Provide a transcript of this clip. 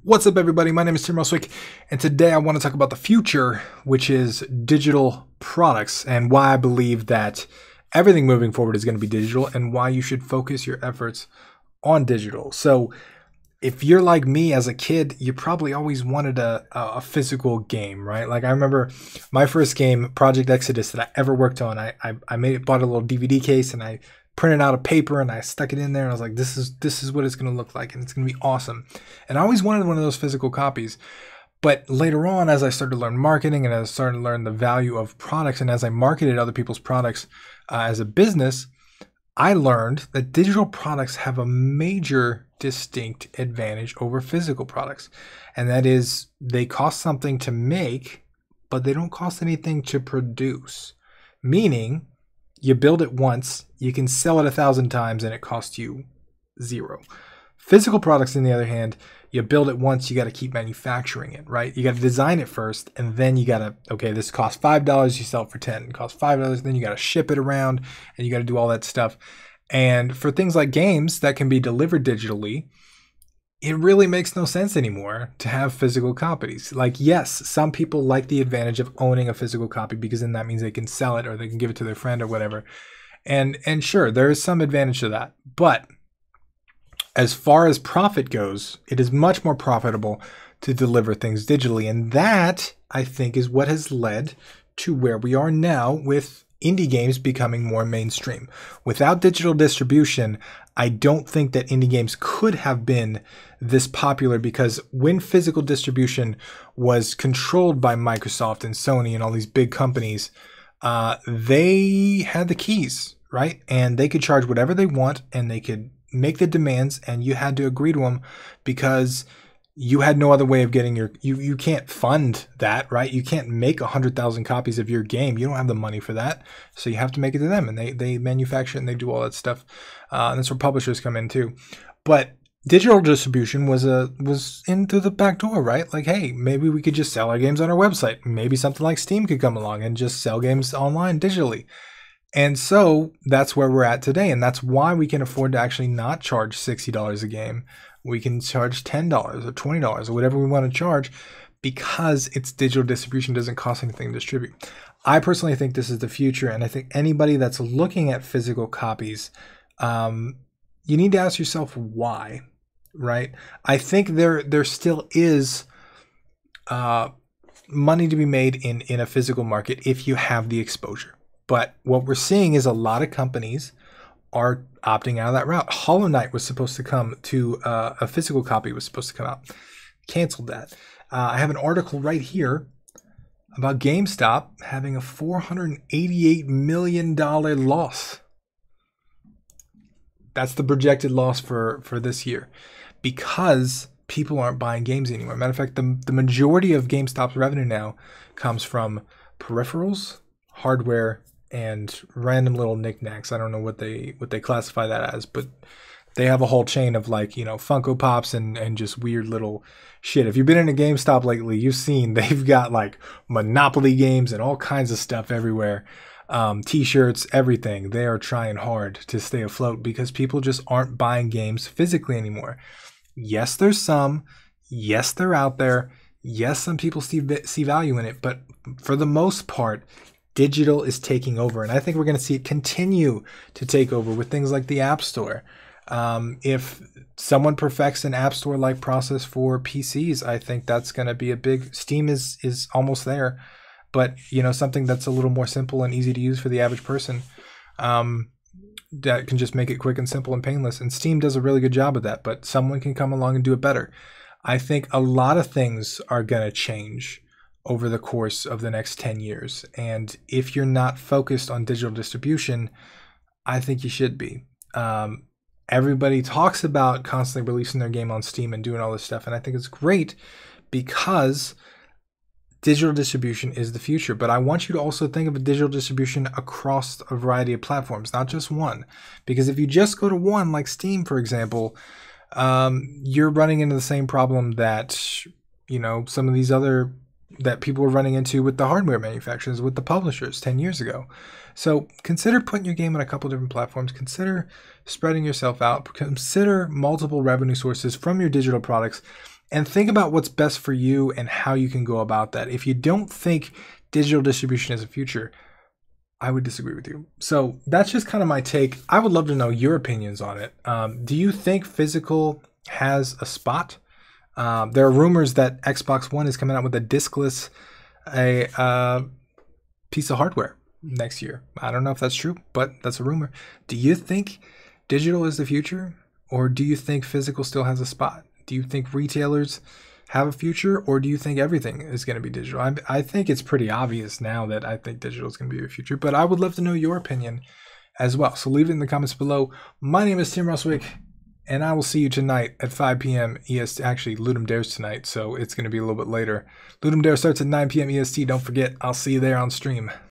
What's up, everybody? My name is Tim Roswick, and today I want to talk about the future, which is digital products, and why I believe that everything moving forward is going to be digital, and why you should focus your efforts on digital. So if you're like me as a kid, you probably always wanted a physical game, right? Like I remember my first game, Project Exodus, that I ever worked on. I bought a little DVD case, and I printed out a paper and I stuck it in there, and I was like, this is what it's going to look like, and it's going to be awesome. And I always wanted one of those physical copies. But later on, as I started to learn marketing and as I started to learn the value of products, and as I marketed other people's products as a business, I learned that digital products have a major distinct advantage over physical products. And that is, they cost something to make, but they don't cost anything to produce. Meaning, you build it once, you can sell it 1,000 times, and it costs you $0. Physical products, on the other hand, you build it once, you got to keep manufacturing it, right? You got to design it first, and then you got to, okay, this costs $5, you sell it for 10. It costs $5, then you got to ship it around, and you got to do all that stuff. And for things like games that can be delivered digitally, it really makes no sense anymore to have physical copies. Like, yes, some people like the advantage of owning a physical copy because then that means they can sell it or they can give it to their friend or whatever. And sure, there is some advantage to that. But as far as profit goes, it is much more profitable to deliver things digitally. And that, I think, is what has led to where we are now with indie games becoming more mainstream. Without digital distribution, I don't think that indie games could have been this popular, because when physical distribution was controlled by Microsoft and Sony and all these big companies, they had the keys, right? And they could charge whatever they want, and they could make the demands, and you had to agree to them because you had no other way of getting your, you can't fund that, right? You can't make 100,000 copies of your game. You don't have the money for that. So you have to make it to them, and they manufacture it and they do all that stuff. And that's where publishers come in too. But digital distribution was in through the back door, right? Like, hey, maybe we could just sell our games on our website. Maybe something like Steam could come along and just sell games online digitally. And so that's where we're at today. And that's why we can afford to actually not charge $60 a game. We can charge $10 or $20 or whatever we want to charge, because it's digital distribution, doesn't cost anything to distribute. I personally think this is the future. And I think anybody that's looking at physical copies, you need to ask yourself why, right? I think there still is money to be made in a physical market if you have the exposure. But what we're seeing is a lot of companies are opting out of that route. Hollow Knight was supposed to come to a physical copy was supposed to come out. Canceled that. I have an article right here about GameStop having a $488 million loss. That's the projected loss for this year, because people aren't buying games anymore. Matter of fact, the majority of GameStop's revenue now comes from peripherals, hardware, and random little knickknacks. I don't know what they classify that as, but they have a whole chain of, like, you know, Funko Pops and just weird little shit. If you've been in a GameStop lately, you've seen they've got like Monopoly games and all kinds of stuff everywhere. T-shirts, everything. They are trying hard to stay afloat because people just aren't buying games physically anymore. Yes, there's some. Yes, they're out there. Yes, some people see value in it, but for the most part, digital is taking over, and I think we're going to see it continue to take over with things like the App Store. If someone perfects an App Store-like process for PCs, I think that's going to be a big. Steam is almost there, but you know, something that's a little more simple and easy to use for the average person, that can just make it quick and simple and painless. And Steam does a really good job of that, but someone can come along and do it better. I think a lot of things are going to change over the course of the next 10 years. And if you're not focused on digital distribution, I think you should be. Everybody talks about constantly releasing their game on Steam and doing all this stuff, and I think it's great because digital distribution is the future. But I want you to also think of a digital distribution across a variety of platforms, not just one. Because if you just go to one, like Steam, for example, you're running into the same problem that, you know, some of these other that people were running into with the hardware manufacturers, with the publishers 10 years ago. So consider putting your game on a couple different platforms. Consider spreading yourself out. Consider multiple revenue sources from your digital products. and think about what's best for you and how you can go about that. If you don't think digital distribution is the future, I would disagree with you. So that's just kind of my take. I would love to know your opinions on it. Do you think physical has a spot? There are rumors that Xbox One is coming out with a discless piece of hardware next year. I don't know if that's true, but that's a rumor. Do you think digital is the future, or do you think physical still has a spot? Do you think retailers have a future, or do you think everything is going to be digital? I think it's pretty obvious now that I think digital is going to be the future, but I would love to know your opinion as well. So leave it in the comments below. My name is Tim Roswick, and I will see you tonight at 5 p.m. EST. Actually, Ludum Dare's tonight, so it's going to be a little bit later. Ludum Dare starts at 9 p.m. EST. Don't forget, I'll see you there on stream.